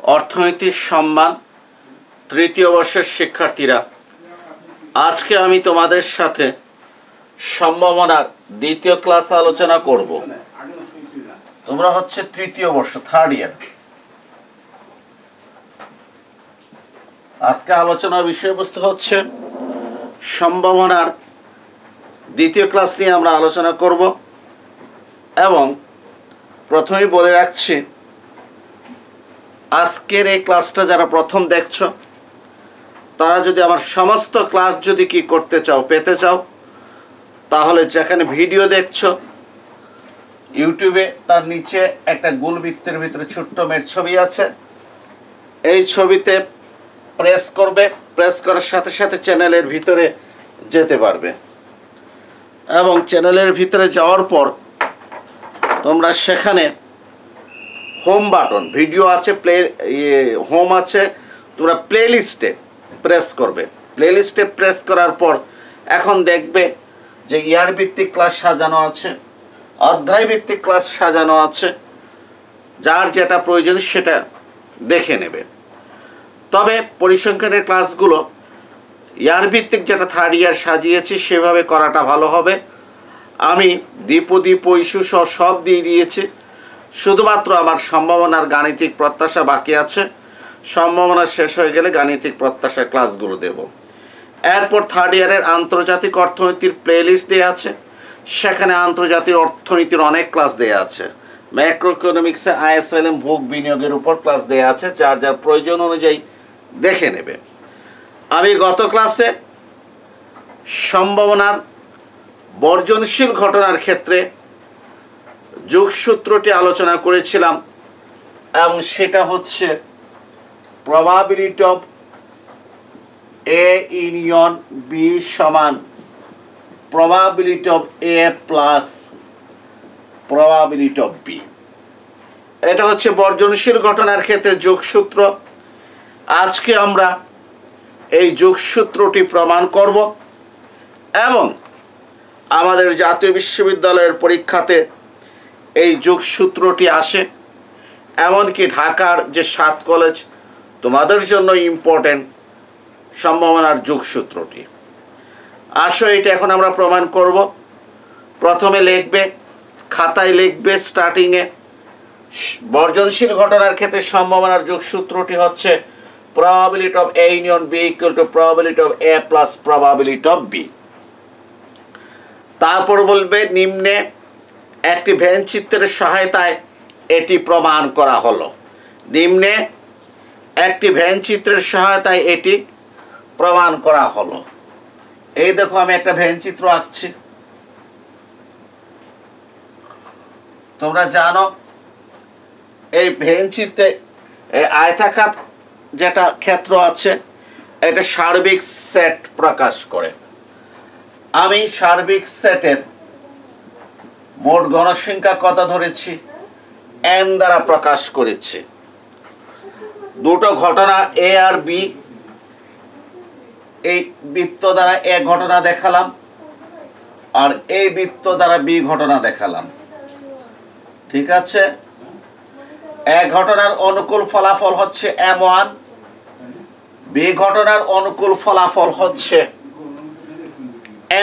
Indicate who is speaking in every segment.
Speaker 1: অর্থনীতির সম্মান তৃতীয় বর্ষের শিক্ষার্থীরা, আজকে আমি তোমাদের সাথে সম্ভাবনার দ্বিতীয় ক্লাস আলোচনা করব। তোমরা হচ্ছে তৃতীয় বর্ষ, থার্ড ইয়ার। আজকে আলোচনার বিষয়বস্তু হচ্ছে সম্ভাবনার দ্বিতীয় ক্লাস নিয়ে আমরা আলোচনা করব। এবং প্রথমেই বলে রাখছি, আজকের এই ক্লাসটা যারা প্রথম দেখছো তারা যদি আমার সমস্ত ক্লাস যদি কি করতে চাও, পেতে চাও, তাহলে যেখানে ভিডিও দেখছো ইউটিউবে তার নিচে একটা গোল বৃত্তের ভিতরে ছোট্ট মেয়ের ছবি আছে, এই ছবিতে প্রেস করবে। প্রেস করার সাথে সাথে চ্যানেলের ভিতরে যেতে পারবে এবং চ্যানেলের ভিতরে যাওয়ার পর তোমরা সেখানে হোম বাটন, ভিডিও আছে, হোম আছে, তোমরা প্লেলিস্টে প্রেস করবে। প্লেলিস্টে প্রেস করার পর এখন দেখবে যে ইয়ার ভিত্তিক ক্লাস সাজানো আছে, অধ্যায় ভিত্তিক ক্লাস সাজানো আছে। যার যেটা প্রয়োজন সেটা দেখে নেবে। তবে পরিসংখ্যানের ক্লাসগুলো ইয়ার ভিত্তিক যেটা থার্ড ইয়ার সাজিয়েছি সেভাবে করাটা ভালো হবে। আমি দ্বীপ ইস্যু সব দিয়ে দিয়েছি, শুধুমাত্র আমার সম্ভাবনার গাণিতিক প্রত্যাশা বাকি আছে। সম্ভাবনা শেষ হয়ে গেলে গাণিতিক প্রত্যাশার ক্লাসগুলো দেব। এরপর থার্ড ইয়ারের আন্তর্জাতিক অর্থনীতির প্লেলিস্ট দেওয়া আছে, সেখানে আন্তর্জাতিক অর্থনীতির অনেক ক্লাস দেওয়া আছে। ম্যাক্রো ইকোনমিক্সে ISLM ভোগ বিনিয়োগের উপর ক্লাস দেওয়া আছে, যার যার প্রয়োজন অনুযায়ী দেখে নেবে। আমি গত ক্লাসে সম্ভাবনার বর্জনশীল ঘটনার ক্ষেত্রে যোগসূত্রটি আলোচনা করেছিলাম এবং সেটা হচ্ছে probability of A union B সমান probability of A plus probability of B। এটা হচ্ছে বর্জনশীল ঘটনার ক্ষেত্রে যোগসূত্র। আজকে আমরা এই যোগসূত্রটি প্রমাণ করব এবং আমাদের জাতীয় বিশ্ববিদ্যালয়ের পরীক্ষাতে এই যোগসূত্রটি আসে। এমনকি ঢাকার যে 7 কলেজ, তোমাদের জন্য ইম্পর্টেন্ট সম্ভাবনার যোগসূত্রটি। আসো এটা এখন আমরা প্রমাণ করব। প্রথমে লিখবে, খাতায় লিখবে স্টার্টিংয়ে, বর্জনশীল ঘটনার ক্ষেত্রে সম্ভাবনার যোগসূত্রটি হচ্ছে probability of A union B equal to probability of A plus probability of B। তারপর বলবে নিম্নে একটি ভেন চিত্রের সহায়তায় এটি প্রমাণ করা হলো। নিম্নে একটি ভেন চিত্রের সহায়তায় এটি প্রমাণ করা হলো। এই দেখো আমি একটা ভেন চিত্র আঁকছি। তোমরা জানো এই ভেন চিত্রে আয়তাকার যেটা ক্ষেত্র আছে এটা সার্বিক সেট প্রকাশ করে। আমি সার্বিক সেটের মোট গণসংখ্যা কত ধরেছি, n দ্বারা প্রকাশ করেছি। দুটো ঘটনা A আর B, এই বৃত্ত দ্বারা A ঘটনা দেখালাম আর এই বৃত্ত দ্বারা B ঘটনা দেখালাম। ঠিক আছে, A ঘটনার অনুকূল ফলাফল হচ্ছে M1, B ঘটনার অনুকূল ফলাফল হচ্ছে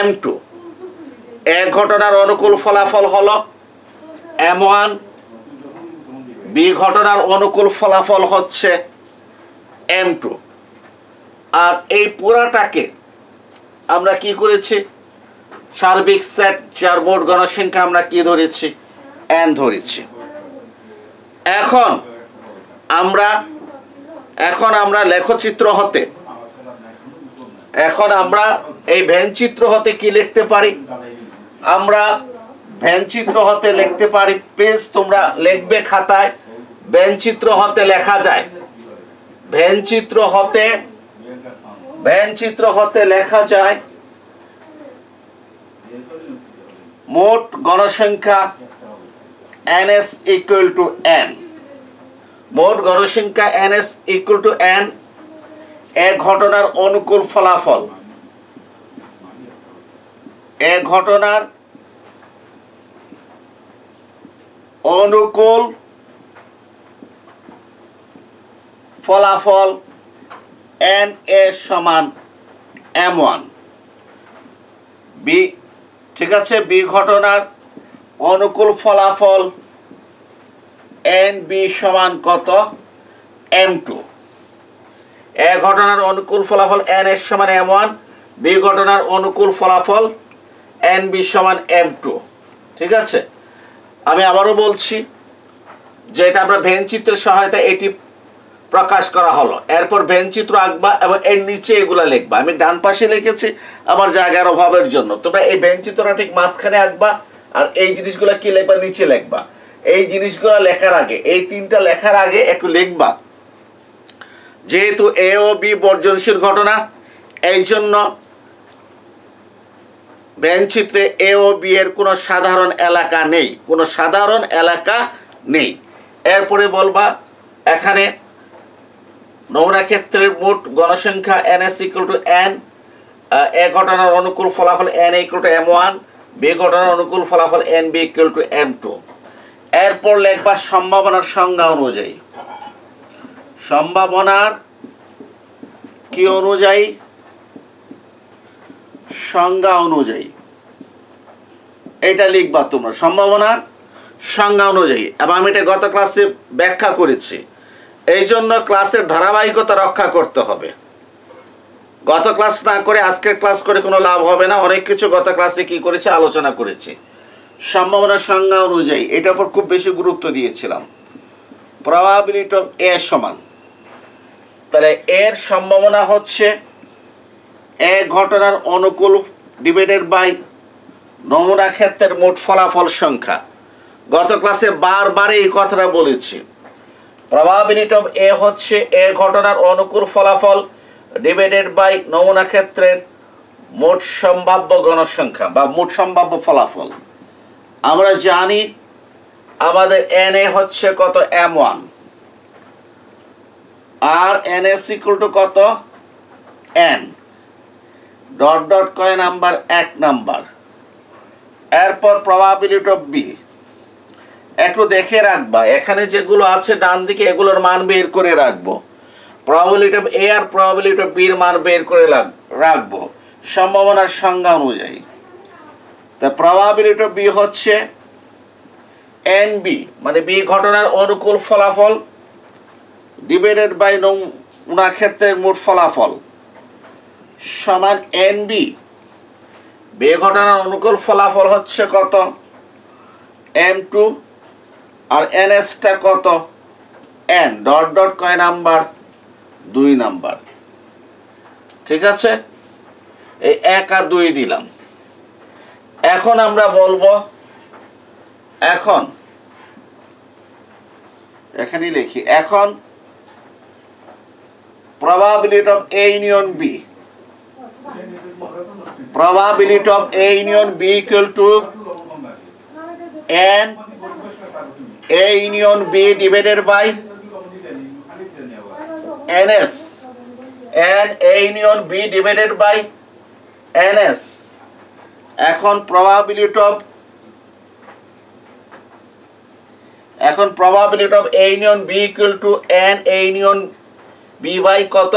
Speaker 1: M2। A ঘটনার অনুকূল ফলাফল হলো M1, B ঘটনার অনুকূল ফলাফল হচ্ছে M2। আর এই পুরাটাকে আমরা কি করেছি, সার্বিক সেট যার মোট গণসংখ্যা আমরা কি ধরেছি, n ধরেছি। এখন আমরা লেখচিত্র হতে, এখন আমরা এই ভেনচিত্র হতে কি লিখতে পারি, আমরা ভেনচিত্র হতে লিখতে পারি। প্লিজ তোমরা লিখবে খাতায়, ভেনচিত্র হতে লেখা যায়, ভেনচিত্র হতে লেখা যায় মোট গণসংখ্যা ns equal to n। মোট গণসংখ্যা ns equal to n। এক ঘটনার অনুকূল ফলাফল, এক ঘটনার অনুকূল ফলাফল এন এ সমান M1, বি, ঠিক আছে, বি ঘটনার অনুকূল ফলাফল এন বি সমান কত M2, এ ঘটনার অনুকূল ফলাফল এন এস সমান M1, বি ঘটনার অনুকূল ফলাফল এন বি সমান M2। ঠিক আছে, আমি আবারও বলছি যে এটা আমরা ভেন চিত্রের সহায়তায় এটি প্রকাশ করা হলো। এরপর ভেন চিত্র আঁকবা এবং এর নিচে এগুলা লিখবা। আমি ডান পাশে লিখেছি আমার জায়গার অভাবের জন্য, তোমরা এই ভেন চিত্রটা ঠিক মাঝখানে আঁকবা আর এই জিনিসগুলো কি লিখবা নিচে লিখবা। এই জিনিসগুলো লেখার আগে, এই তিনটা লেখার আগে একটু লিখবা যেহেতু এ ও বি বর্জনশীল ঘটনা, এই জন্য ভেন চিত্রে এ ও বি এর কোনো সাধারণ এলাকা নেই, কোনো সাধারণ এলাকা নেই। এরপরে বলবা এখানে নমুনা ক্ষেত্রের মোট গণসংখ্যা NS = n, এ ঘটনার অনুকূল ফলাফল NA = M1, বি ঘটনার অনুকূল ফলাফল NB = M2। এরপর লিখবা সম্ভাবনার সংজ্ঞা অনুযায়ী, সম্ভাবনার কি অনুযায়ী, সংজ্ঞা অনুযায়ী, এটা লিখবা তোমরা সম্ভাবনার সংজ্ঞা অনুযায়ী। এবং আমি এটা গত ক্লাসে ব্যাখ্যা করেছি, এই জন্য ক্লাসের ধারাবাহিকতা রক্ষা করতে হবে। গত ক্লাস না করে আজকের ক্লাস করে কোনো লাভ হবে না। অনেক কিছু গত ক্লাসে কি করেছে আলোচনা করেছি। সম্ভাবনার সংজ্ঞা অনুযায়ী এটার উপর খুব বেশি গুরুত্ব দিয়েছিলাম। প্রবাবিলিটি অফ এ সমান, তাহলে এর সম্ভাবনা হচ্ছে এ ঘটনার অনুকূল ডিভাইডেড বাই নমুনা ক্ষেত্রের মোট ফলাফল সংখ্যা। গত ক্লাসে বারবার এই কথাটা বলেছি। প্রবাবিলিটি অফ এ হচ্ছে এ ঘটনার অনুকূল ফলাফল ডিভাইডেড বাই নমুনা ক্ষেত্রের মোট সম্ভাব্য গণসংখ্যা বা মোট সম্ভাব্য ফলাফল। আমরা জানি আমাদের NA হচ্ছে কত M1 আর NS = কত N, ডট ডট কয় নাম্বার 1 নাম্বার। এরপর প্রবাবিলিটি অফ বি, একটু দেখে রাখবা এখানে যেগুলো আছে ডান দিকে এগুলোর মান বের করে রাখবো। প্রবাবিলিটি অফ এ আর প্রবাবিলিটি অফ বির মান বের করে রাখবো সম্ভাবনার সংজ্ঞা অনুযায়ী। তা প্রবাবিলিটি অফ বি হচ্ছে NB, মানে বি ঘটনার অনুকূল ফলাফল ডিভাইডেড বাই নমুনা ক্ষেত্রের মোট ফলাফল সমান NB। বি ঘটনার অনুকূল ফলাফল হচ্ছে কত M2 আর NSটা কত N, ডট ডট কয় নাম্বার 2 নাম্বার। ঠিক আছে, এই 1 আর 2 দিলাম। এখন আমরা বলবো, এখন এখানেই লিখি, এখন probability of A union B, probability of A union B equal to N A union B divided by NS, N A union B divided by NS। এখন probability of A union B equal to N A union B by কত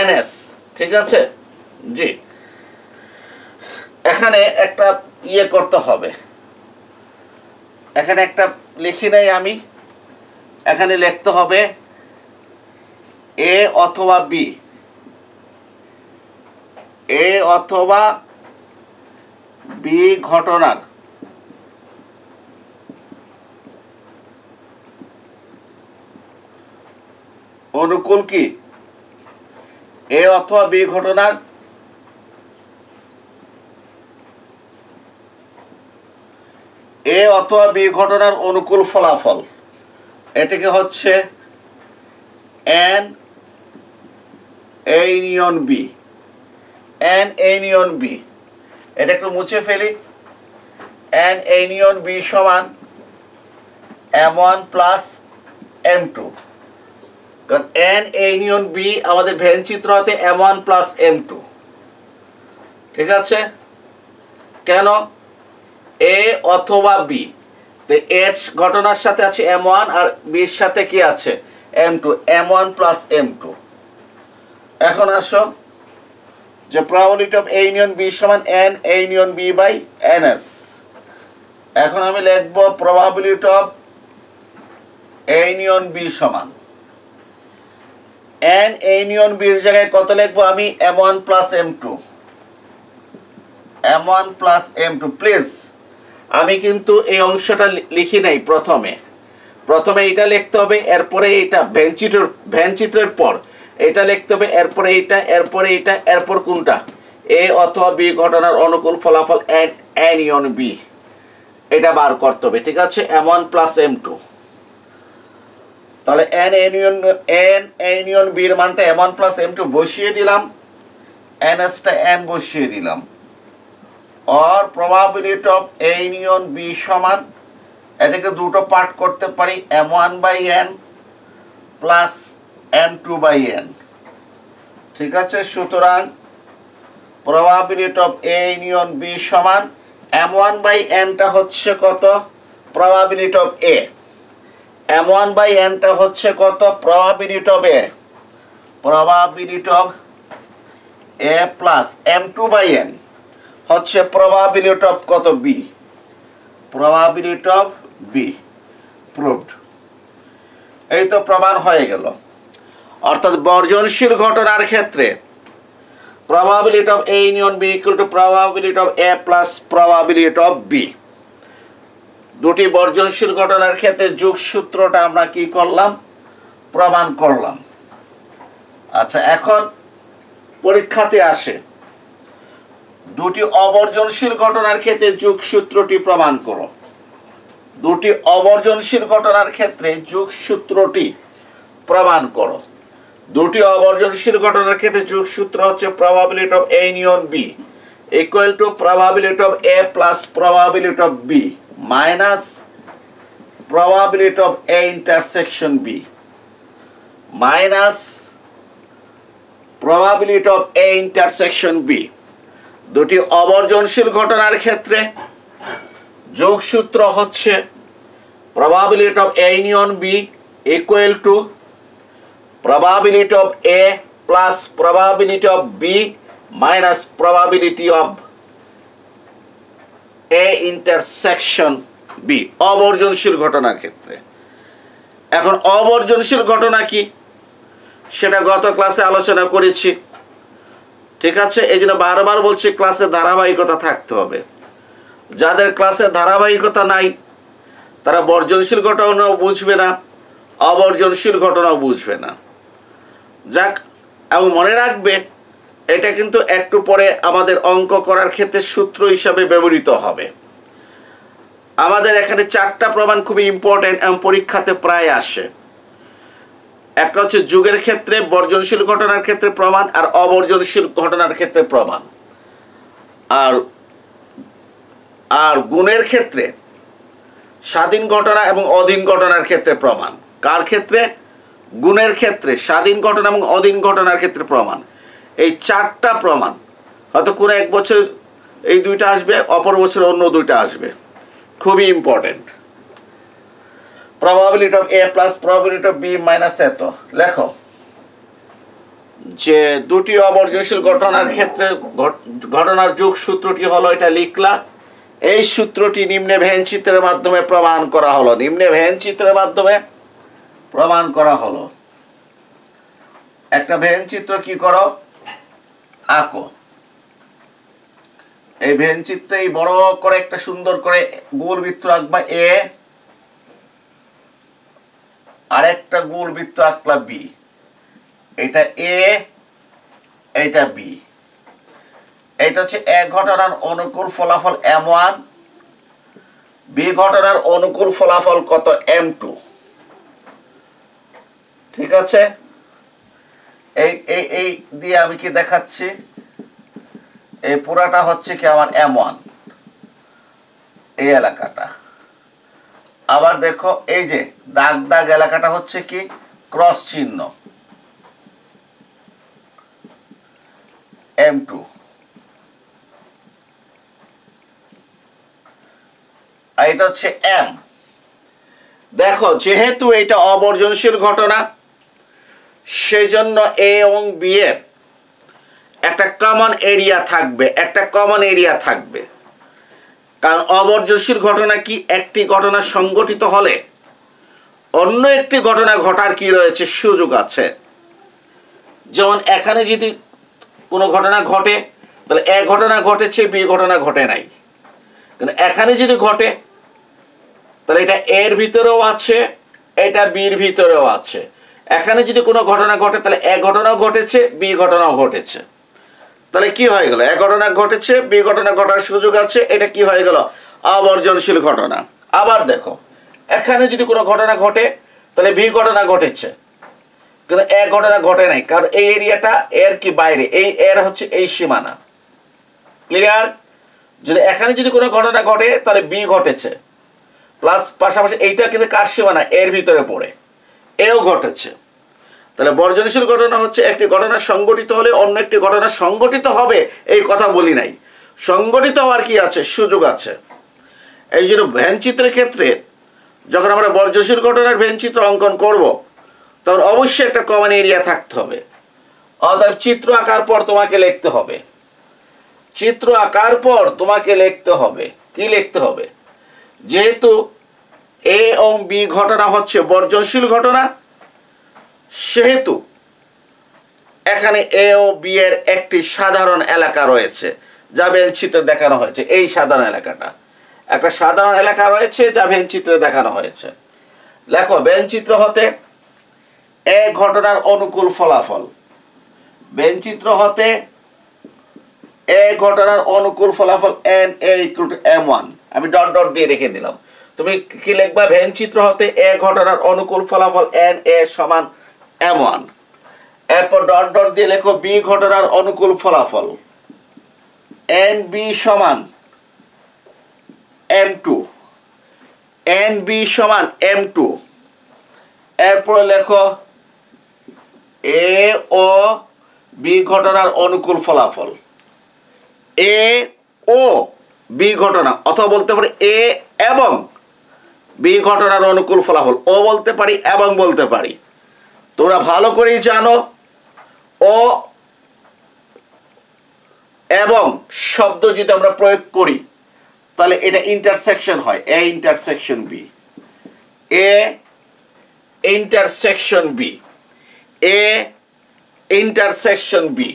Speaker 1: NS। ঠিক আছে জি, এখানে একটা ইয়ে করতে হবে, এখানে একটা লিখি নাই আমি, এখানে লিখতে হবে A অথবা B, A অথবা B ঘটনার অনুকূল কি, A অথবা B ঘটনার A অথবা B ঘটনার অনুকূল ফলাফল, এটাকে হচ্ছে N A union B, N A union B। এটা একটু মুছে ফেলি। N A union B সমান M1 প্লাস M2, কারণ N A union B আমাদের ভেন চিত্র হতে M1 প্লাস M2। ঠিক আছে, কেন A অথবা B, তো এর ঘটনার সাথে আছে M1 আর B এর সাথে কি আছে M2 M1 প্লাস M2। এখন আসো যে probability of A union B সমান N A union B by NS। এখন আমি লিখব probability of A union B সমান N A union B এর জায়গায় কত লিখব আমি M1 plus M2 M1 plus M2। Please আমি কিন্তু এই অংশটা লিখি নাই প্রথমে এটা লিখতে হবে, এরপরে এটা ভ্যানচিত্রের পর এটা লিখতে হবে, এরপরে এটা এরপর কোনটা A অথবা B ঘটনার অনুকূল ফলাফল N ইউনিয়ন B এটা বার করতে হবে। ঠিক আছে, M1 প্লাস M2। তাহলে N ইউনিয়ন B এর মানটা M1 প্লাস M2 বসিয়ে দিলাম, NS টা N বসিয়ে দিলাম। और probability of A union B সমান এটাকে দুটো পার্ট করতে পারি M1 by N plus M2 by N। ঠিক আছে, সুতরাং probability of A union B সমান M1 বাই N টা হচ্ছে কত probability of A, M1 by N টা হচ্ছে কত probability of A, probability of A plus M2 by N হচ্ছে probability of কত B, probability of B proved। এই তো প্রমাণ হয়ে গেল। অর্থাৎ বর্জনশীল ঘটনার ক্ষেত্রে probability of A union B equal to probability of A plus probability of B। দুটি বর্জনশীল ঘটনার ক্ষেত্রে যোগসূত্রটা আমরা কি করলাম, প্রমাণ করলাম। আচ্ছা, এখন পরীক্ষাতে আসে দুটি অবর্জনশীল ঘটনার ক্ষেত্রে যোগসূত্রটি প্রমাণ করো। দুটি অবর্জনশীল ঘটনার ক্ষেত্রে যোগসূত্রটি প্রমাণ করো। দুটি অবর্জনশীল ঘটনার ক্ষেত্রে যোগসূত্র হচ্ছে probability of A union B equal to probability of A plus probability of B minus probability of A intersection B minus probability of A intersection B। দুটি অবর্জনশীল ঘটনার ক্ষেত্রে যোগসূত্র হচ্ছে probability of A union B equal to probability of A plus probability of B minus probability of A intersection B অবর্জনশীল ঘটনার ক্ষেত্রে। এখন অবর্জনশীল ঘটনা কি সেটা গত ক্লাসে আলোচনা করেছি। ঠিক আছে, এই জন্য বারবার বলছি ক্লাসে ধারাবাহিকতা থাকতে হবে। যাদের ক্লাসে ধারাবাহিকতা নাই তারা বর্জনশীল ঘটনাও বুঝবে না, অবর্জনশীল ঘটনাও বুঝবে না। যাক, এবং মনে রাখবে এটা কিন্তু একটু পরে আমাদের অঙ্ক করার ক্ষেত্রে সূত্র হিসাবে ব্যবহৃত হবে। আমাদের এখানে চারটা প্রমাণ খুবই ইম্পর্টেন্ট এবং পরীক্ষাতে প্রায় আসে। একটা হচ্ছে যুগের ক্ষেত্রে, বর্জনশীল ঘটনার ক্ষেত্রে প্রমাণ, আর অবর্জনশীল ঘটনার ক্ষেত্রে প্রমাণ। আর গুণের ক্ষেত্রে স্বাধীন ঘটনা এবং অধীন ঘটনার ক্ষেত্রে প্রমাণ। কার ক্ষেত্রে? গুণের ক্ষেত্রে, স্বাধীন ঘটনা এবং অধীন ঘটনার ক্ষেত্রে প্রমাণ। এই চারটা প্রমাণ হয়তো কোনো এক বছর এই দুইটা আসবে, অপর বছর অন্য দুইটা আসবে, খুবই important. probability of A plus probability of B minus এত লেখো যে দুটি অবর্জনশীল ঘটনার ক্ষেত্রে ঘটনার যোগসূত্রটি হলো, এটা লিখলা। এই সূত্রটি নিম্নে ভ্যানচিত্রের মাধ্যমে প্রমাণ করা হলো। নিম্নে ভ্যানচিত্রের মাধ্যমে প্রমাণ করা হলো। একটা ভ্যানচিত্র কি করো, আঁকো। এই ভ্যানচিত্রে এই বড় করে একটা সুন্দর করে গোল বৃত্ত আঁকবা A, আর একটা গোল বৃত্ত আঁকলা B। এটা A, এটা B। এটা হচ্ছে A ঘটনার অনুকূল ফলাফল M1, B ঘটনার অনুকূল ফলাফল কত M2। ঠিক আছে, এই দিয়ে আমি কি দেখাচ্ছি, এই পুরাটা হচ্ছে কি আমার M1, এই এলাকাটা। আবার দেখো এই যে দাগ দাগ এলাকাটা হচ্ছে কি ক্রস চিহ্ন M2। আর এটা হচ্ছে M। দেখো যেহেতু এটা অবর্জনশীল ঘটনা সেই জন্য এ এবং বি এর একটা কমন এরিয়া থাকবে, কারণ অবর্জনশীল ঘটনা কি, একটি ঘটনা সংঘটিত হলে অন্য একটি ঘটনা ঘটার কি রয়েছে, সুযোগ আছে। যেমন এখানে যদি কোনো ঘটনা ঘটে তাহলে এ ঘটনা ঘটেছে, বি ঘটনা ঘটে নাই, কিন্তু এখানে যদি ঘটে তাহলে এটা এর ভিতরেও আছে, এটা বির ভিতরেও আছে। এখানে যদি কোনো ঘটনা ঘটে তাহলে এ ঘটনাও ঘটেছে, বি ঘটনাও ঘটেছে। তাহলে কি হয়ে গেল, এ ঘটনা ঘটেছে, বি ঘটনা ঘটার সুযোগ আছে, এটা কি হয়ে গেল, অবর্জনশীল ঘটনা। আবার দেখো, এখানে যদি কোনো ঘটনা ঘটে তাহলে বি ঘটনা ঘটেছে, কিন্তু এ ঘটনা ঘটে নাই, কারণ এই এরিয়াটা এর কি বাইরে, এই এর হচ্ছে এই সীমানা। ক্লিয়ার? যদি এখানে যদি কোনো ঘটনা ঘটে তাহলে বি ঘটেছে, প্লাস পাশাপাশি এইটা কিন্তু কার সীমানা, এর ভিতরে পড়ে, এও ঘটেছে। তাহলে বর্জনশীল ঘটনা হচ্ছে একটি ঘটনা সংঘটিত হলে অন্য একটি ঘটনা সংঘটিত হবে, এই কথা বলি নাই, সংঘটিত হওয়ার কি আছে, সুযোগ আছে। এই জন্য ভ্যানচিত্রের ক্ষেত্রে যখন আমরা বর্জনশীল ঘটনার ভ্যানচিত্র অঙ্কন করব তখন অবশ্যই একটা কমন এরিয়া থাকতে হবে। অতএব চিত্র আঁকার পর তোমাকে লিখতে হবে, চিত্র আঁকার পর তোমাকে লিখতে হবে, কি লিখতে হবে, যেহেতু এ এবং বি ঘটনা হচ্ছে বর্জনশীল ঘটনা, সেহেতু এখানে এ ও বি এর একটি সাধারণ এলাকা রয়েছে যা ভ্যানচিত্রে দেখানো হয়েছে। এই সাধারণ এলাকাটা একটা সাধারণ এলাকা রয়েছে যা ভ্যানচিত্রে দেখানো হয়েছে। লেখো, ভ্যানচিত্র হতে এ ঘটনার অনুকূল ফলাফল, ভ্যানচিত্র হতে এ ঘটনার অনুকূল ফলাফল n a = m1। আমি ডট ডট দিয়ে রেখে দিলাম। তুমি কি লিখবা, ভ্যানচিত্র হতে এ ঘটনার অনুকূল ফলাফল n a = m1। এরপর ডট ডট দিয়ে লেখো বি ঘটনার অনুকূল ফলাফল n b = m2, n b = m2। এরপর লেখো এ ও বি ঘটনার অনুকূল ফলাফল, এ ও বি ঘটনা, অথবা বলতে পারি এ এবং বি ঘটনার অনুকূল ফলাফল, ও বলতে পারি এবং বলতে পারি। তোমরা ভালো করেই জানো ও এবং শব্দ যদি আমরা প্রয়োগ করি তাহলে এটা ইন্টারসেকশন হয়, A intersection B, A intersection B, A intersection B.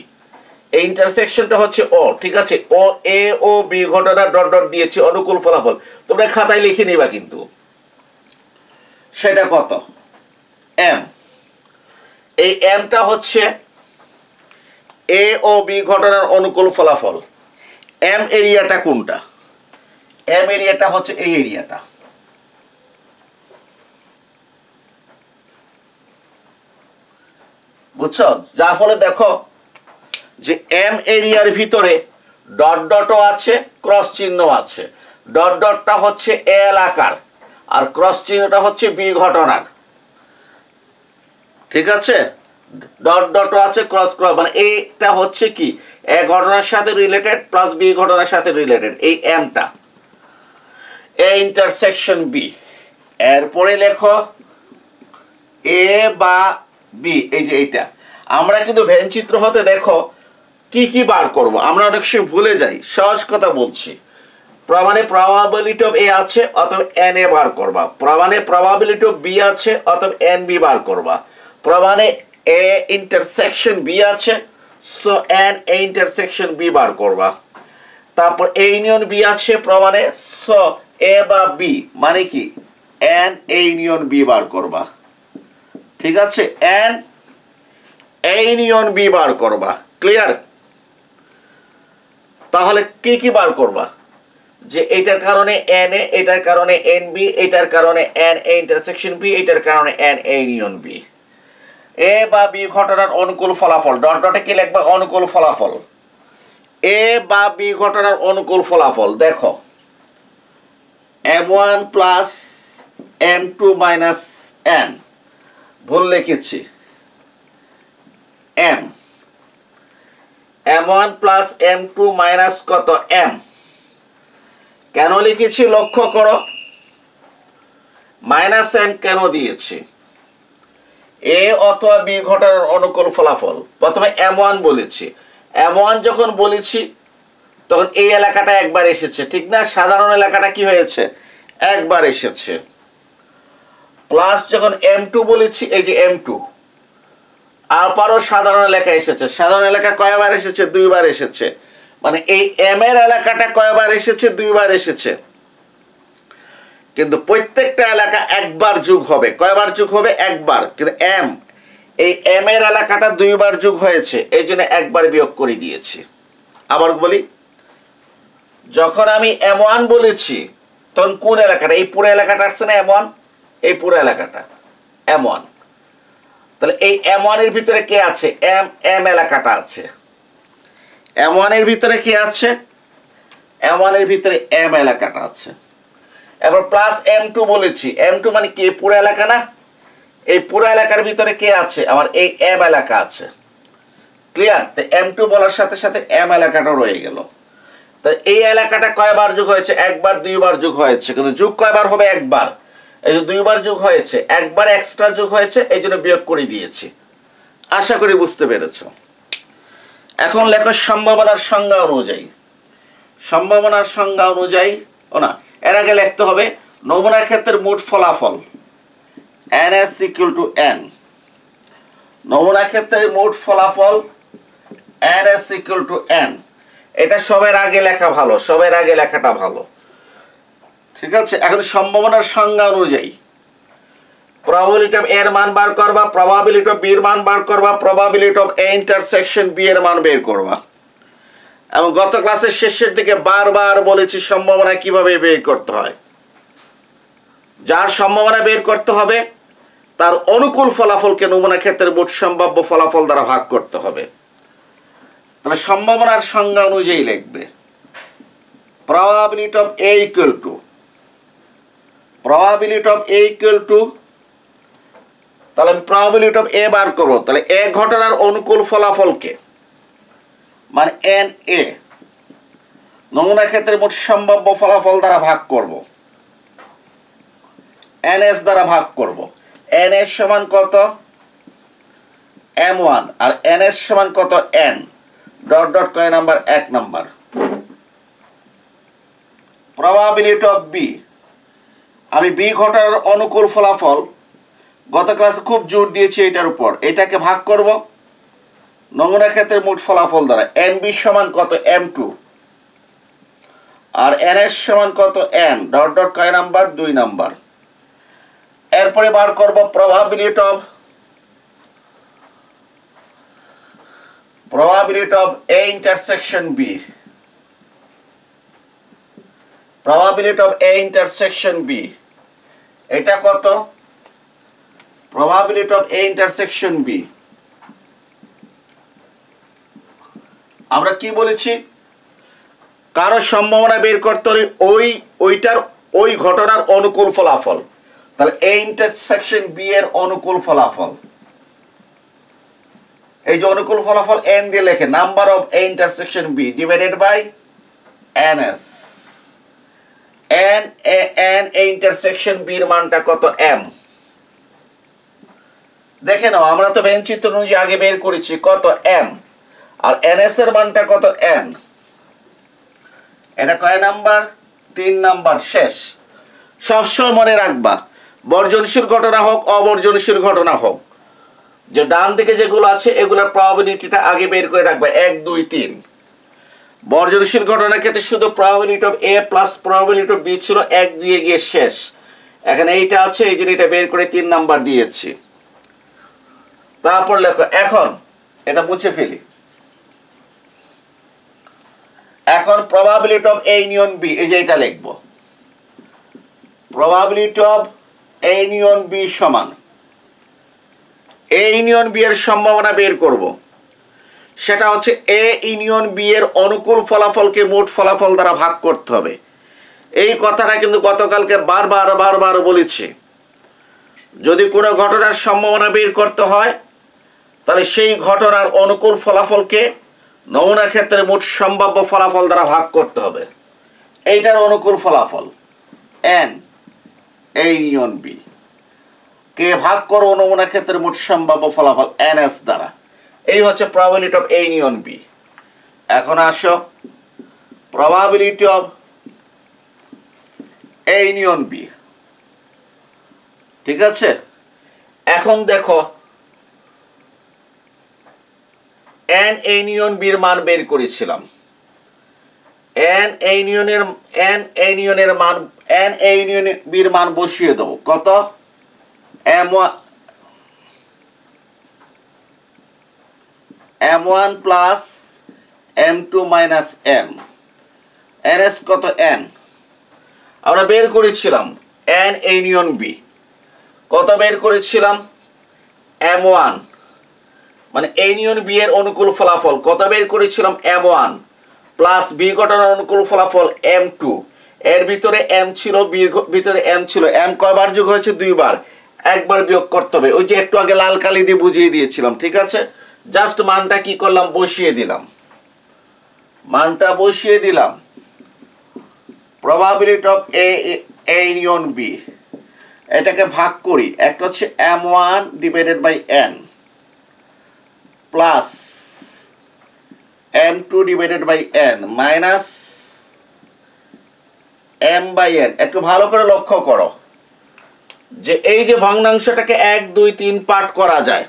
Speaker 1: এই ইন্টারসেকশনটা হচ্ছে ও, ঠিক আছে, ও এ ও বি ঘটনা ডট ডট দিয়েছি অনুকূল ফলাফল, তোমরা খাতায় লিখে নিবা, কিন্তু সেটা কত, এম। এই এমটা হচ্ছে এ ও বি ঘটনার অনুকূল ফলাফল। এম এরিয়াটা কোনটা, এম এরিয়াটা হচ্ছে এই এরিয়াটা, বুঝছো? যার ফলে দেখো যে এম এরিয়ার ভিতরে ডট ডটও আছে, ক্রস চিহ্ন আছে। ডট ডটটা হচ্ছে এ এলাকার আর ক্রস চিহ্নটা হচ্ছে বি ঘটনার, ঠিক আছে? ডট ডটও আছে, ক্রস ক্রস, মানে এইটা হচ্ছে কি, এ ঘটনার সাথে রিলেটেড প্লাস বি ঘটনার সাথে রিলেটেড, এই এমটা এ ইন্টারসেকশন বি। এরপরে লেখো এ বা বি, এই যে এইটা। আমরা কিন্তু ভ্যানচিত্র হতে দেখো কি কি বার করব, আমরা অনেক সময় ভুলে যাই। সহজ কথা বলছি, প্রমাণে প্রবাবিলিটি অফ এ আছে, অতএব এন এ বার করবা। প্রমাণে প্রবাবিলিটি অফ বি আছে, অতএব এন বি বার করবা। প্রমাণে এ ইন্টারসেকশন বি আছে, so N A intersection B বার করবা। তারপর এ ইউনিয়ন বি আছে প্রমাণে, সো এ বা বি মানে কি, এন এ ইউনিয়ন বি বার করবা, ঠিক আছে? এন এ ইউনিয়ন বি বার করবা। ক্লিয়ার? তাহলে কি কি বার করবা, যে এটার কারণে এন এ, এটার কারণে এন বি, এটার কারণে এন এ ইন্টারসেকশন বি, এটার কারণে এন এ ইউনিয়ন বি। এ বা বি ঘটনার অনুকূল ফলাফল, ডট ডটে কি লিখবা, অনুকূল ফলাফল। এ বা বি ঘটনার অনুকূল ফলাফল দেখো, m1 plus m2 minus n, ভুল লিখেছি, m, m1 plus m2 minus কত, m। কেন লিখেছি লক্ষ্য করো, মাইনাস m কেন দিয়েছি, এ অথবা বি ঘটনার অনুকূল ফলাফল। প্রথমে M1 বলেছি, M1 যখন বলেছি তখন এই এলাকাটা একবার এসেছে, ঠিক না? সাধারণ এলাকাটা কি হয়েছে? একবার এসেছে। প্লাস যখন M2 বলেছি, এই যে M2 আরও সাধারণ এলাকা এসেছে। সাধারণ এলাকা কয়বার এসেছে? দুইবার এসেছে। মানে এই M এর এলাকাটা কয়বার এসেছে? দুইবার এসেছে। কিন্তু প্রত্যেকটা এলাকা একবার যোগ হবে। কয়বার যোগ হবে? একবার। কিন্তু এই M এর এলাকাটা দুইবার যোগ হয়েছে, এই জন্য একবার বিয়োগ করে দিয়েছি। আবার বলি, যখন আমি M1 বলেছি তখন কোন এলাকাটা? এই পুরো এলাকাটা আসছে না M1? এই পুরো এলাকাটা M1। তাহলে এই M1 এর ভিতরে কে আছে? M এলাকাটা আছে। M1 এর ভিতরে কে আছে? M1 এর ভিতরে M এলাকাটা আছে। এবার প্লাস M2 বলেছি। M2 মানে কি? পুরো এলাকা না? এই পুরো এলাকার ভিতরে কে আছে? আমার এই M এলাকা আছে। ক্লিয়ার? তো M2 বলার সাথে সাথে M এলাকাটা রয়ে গেল। তো এই এলাকাটা কয়বার যোগ হয়েছে? একবার, দুইবার যোগ হয়েছে। কিন্তু যোগ কয়বার হবে? একবার। এই যে দুইবার যোগ হয়েছে, একবার এক্সট্রা যোগ হয়েছে, এই জন্য বিয়োগ করে দিয়েছি। আশা করি বুঝতে পেরেছ। এখন লেখো সম্ভাবনার সংজ্ঞা অনুযায়ী। সম্ভাবনার সংজ্ঞা অনুযায়ী না, এর আগে লিখতে হবে নমুনা ক্ষেত্রের মোট ফলাফল NS = N। নমুনা ক্ষেত্রের মোট ফলাফল NS = N। এটা সবার আগে লেখা ভালো, সবার আগে লেখাটা ভালো, ঠিক আছে? এখন সম্ভাবনার সংজ্ঞা অনুযায়ী প্রবাবিলিটি অফ A এর মান বার করবা, প্রবাবিলিটি অফ B এর মান বার করবা, probability of A intersection B এর মান বের করবা। এবং গত ক্লাসের শেষের দিকে বারবার বলেছি সম্ভাবনা কিভাবে বের করতে হয়। যার সম্ভাবনা বের করতে হবে তার অনুকূল ফলাফলকে নমুনা ক্ষেত্রের মোট সম্ভাব্য ফলাফল দ্বারা ভাগ করতে হবে। তাহলে সম্ভাবনার সংজ্ঞা অনুযায়ী লিখবে probability of A equal to তাহলে আমি probability of A বার করব। তাহলে A ঘটনার অনুকূল ফলাফলকে মানে NA নমুনা ক্ষেত্রের মোট সম্ভাব্য ফলাফল দ্বারা ভাগ করব, NS দ্বারা ভাগ করব। NS সমান কত? M1 আর NS সমান কত? N ডট ডট কয় number? 1 number. Probability of B, আমি B ঘটনার অনুকূল ফলাফল গত ক্লাসে খুব জোর দিয়েছি এটার উপর। এটাকে ভাগ করব নমুনা ক্ষেত্রের মোট ফলাফল দ্বারা। NB সমান কত? M2 আর NS সমান কত? N ডট ডট কয় নাম্বার? 2 নাম্বার। এরপরে বার করব probability of A intersection B। Probability of A intersection B এটা কত? Probability of A intersection B আমরা কি বলেছি? কারো সম্ভাবনা বের করতে হলে ওই ঘটনার অনুকূল ফলাফল। তাহলে A ইন্টারসেকশন B এর অনুকূল ফলাফল, এই যে অনুকূল ফলাফল N দিয়ে লেখে number of A intersection B divided by NS। N A intersection B এর মানটা কত? M। দেখে নাও, আমরা তো ভেন চিত্র অনুযায়ী আগে বের করেছি কত? M। আর NS এর মানটা কত? N। এটা কয় নাম্বার? 3 নাম্বার। শেষ। সবসময় মনে রাখবা, বর্জনশীল ঘটনা হোক অবর্জনশীল ঘটনা হোক, যে ডান দিকে যেগুলো আছে এগুলোর প্রবাবিলিটিটা আগে বের করে রাখবা 1 2 3। বর্জনশীল ঘটনার ক্ষেত্রে শুধু probability of A plus probability of B ছিল 1 2 গিয়ে শেষ। এখানে এইটা আছে, এই জন্য এটা বের করে 3 নাম্বার দিয়েছি। তারপর লেখো, এখন এটা মুছে ফেলি। এখন probability of A union B, এই যে এটা লিখব। Probability of A union B সমান A ইউনিয়ন B এর সম্ভাবনা বের করব। সেটা হচ্ছে A ইউনিয়ন B এর অনুকূল ফলাফলকে মোট ফলাফল দ্বারা ভাগ করতে হবে। এই কথাটা কিন্তু গতকালকে বারবার বলেছি। যদি কোনো ঘটনার সম্ভাবনা বের করতে হয় তাহলে সেই ঘটনার অনুকূল ফলাফলকে নমুনা ক্ষেত্রে মোট সম্ভাব্য ফলাফল দ্বারা ভাগ করতে হবে। এইটার অনুকূল ফলাফল N A ইউনিয়ন B। কে ভাগ করো নমুনা ক্ষেত্রের মোট সম্ভাব্য ফলাফল NS দ্বারা। এই হচ্ছে probability of A union B। এখন আসো probability of A union B। ঠিক আছে, এখন দেখো N A ইউনিয়ন B এর মান বের করেছিলাম। N A ইউনিয়নের B এর মান বসিয়ে দেবো কত, M1 plus M2 minus M, NS কত N আমরা বের করেছিলাম। N A ইউনিয়ন B কত বের করেছিলাম, M1 মানে A ইউনিয়ন B এর অনুকূল ফলাফল কত বের করেছিলাম, M1 প্লাস B ঘটনার অনুকূল ফলাফল M2। এর ভিতরে M ছিল, B এর ভিতরে M ছিল, M কয়বার যোগ হয়েছে, 2 বার, একবার বিয়োগ করতে হবে। ওই যে একটু আগে লাল কালি দিয়ে বুঝিয়ে দিয়েছিলাম। ঠিক আছে, জাস্ট মানটা কি করলাম, বসিয়ে দিলাম, মানটা বসিয়ে দিলাম। Probability of A union B, এটাকে ভাগ করি, একটা হচ্ছে M1 divided by N plus M2 divided by N minus M by N। একটু ভালো করে লক্ষ্য করো যে এই যে ভগ্নাংশটাকে 1 2 3 পার্ট করা যায়,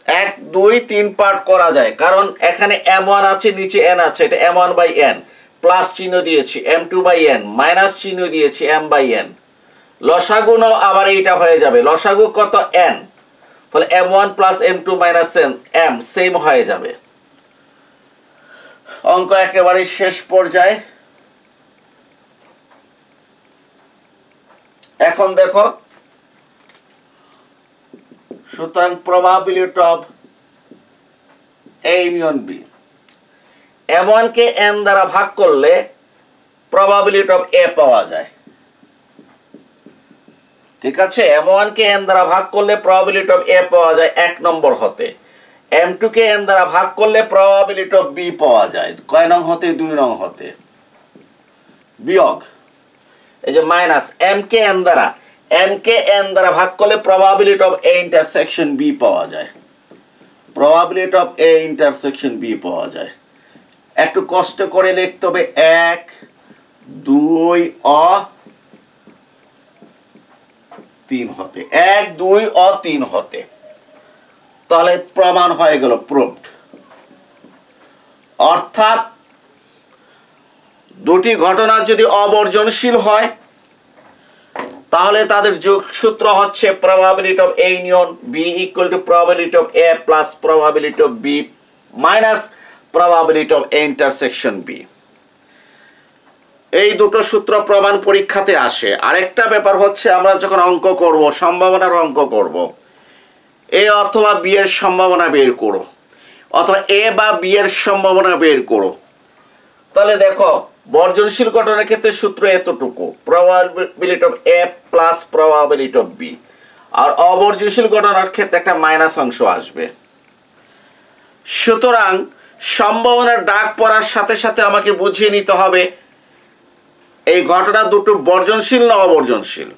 Speaker 1: 1 2 3 পার্ট করা যায়, কারণ এখানে M1 আছে, নিচে N আছে, এটা M1 বাই N, প্লাস চিহ্ন দিয়েছি M2 বাই N, মাইনাস চিহ্ন দিয়েছি M বাই N। লসাগু নাও, আবার এইটা হয়ে যাবে, লসাগু কত N, ফলে M1 plus M2 minus M same হয়ে যাবে। অঙ্ক একেবারে শেষ পর্যায়ে। এখন দেখো, সুতরাং probability of A union B, M1 K N দ্বারা ভাগ করলে প্রবাবিলিটি অফ A পাওয়া যায়। ঠিক আছে, M1 কে N দ্বারা ভাগ করলে প্রবাবিলিটি অফ A পাওয়া যায় 1 নম্বর হতে। M2 কে N দ্বারা ভাগ করলে প্রবাবিলিটি অফ B পাওয়া যায় কয় নং হতে, 2 নং হতে। বিয়োগ এই যে মাইনাস M কে N দ্বারা ভাগ করলে probability of A intersection B পাওয়া যায়, probability of A intersection B পাওয়া যায়। একটু কষ্ট করে লিখতে হবে, 1 2 ও 3 হতে, 1 2 ও 3 হতে, তাহলে প্রমাণ হয়ে গেল, প্রুভড। অর্থাৎ দুটি ঘটনা যদি অবর্জনশীল হয় তাহলে তাদের যোগসূত্র হচ্ছে probability of A union B equal to probability of A plus probability of B minus probability of A intersection B। এই দুটো সূত্র প্রমাণ পরীক্ষাতে আসে। আরেকটা ব্যাপার হচ্ছে, আমরা যখন অঙ্ক করব, সম্ভাবনার অঙ্ক করব, A অথবা B এর সম্ভাবনা বের করো, অথবা A বা B এর সম্ভাবনা বের করো, তাহলে দেখো বর্জনশীল ঘটনার ক্ষেত্রে সূত্র এতটুকু, probability of A plus probability of B, আর অবর্জনশীল ঘটনার ক্ষেত্রে একটা মাইনাস অংশ আসবে। সুতরাং সম্ভাবনার ডাক পড়ার সাথে সাথে আমাকে বুঝিয়ে নিতে হবে এই ঘটনা দুটো বর্জনশীল না অবর্জনশীল।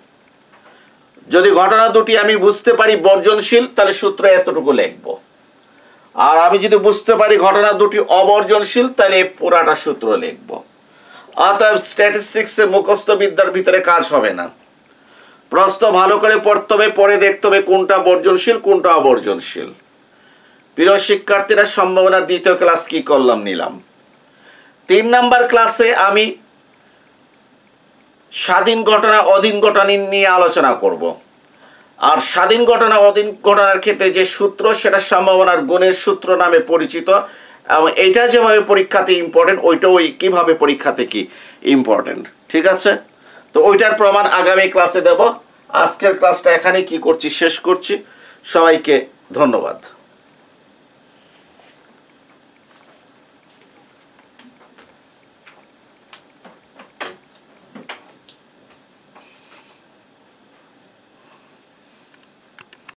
Speaker 1: যদি ঘটনা দুটি আমি বুঝতে পারি বর্জনশীল, তাহলে সূত্র এতটুকু লিখব, আর আমি যদি বুঝতে পারি ঘটনা দুটি অবর্জনশীল, তাহলে পুরাটা সূত্র লিখব। অতএব স্ট্যাটিস্টিক্সে মুখস্থ বিদ্যার ভিতরে কাজ হবে না, প্রশ্ন ভালো করে পড়তে হবে, পড়ে দেখতে হবে কোনটা বর্জনশীল কোনটা অবর্জনশীল। প্রিয় শিক্ষার্থীরা, সম্ভাবনার দ্বিতীয় ক্লাস কি করলাম, নিলাম। 3 নাম্বার ক্লাসে আমি স্বাধীন ঘটনা অধীন ঘটনা নিয়ে আলোচনা করব। আর স্বাধীন ঘটনা অধীন ঘটনার ক্ষেত্রে যে সূত্র, সেটা সম্ভাবনার গুণের সূত্র নামে পরিচিত, এবং এইটা যেভাবে পরীক্ষাতে ইম্পর্টেন্ট, ওইটাও কিভাবে পরীক্ষাতে কি ইম্পর্টেন্ট। ঠিক আছে, তো ওইটার প্রমাণ আগামী ক্লাসে দেব। আজকের ক্লাসটা এখানে কি করছি, শেষ করছি। সবাইকে ধন্যবাদ।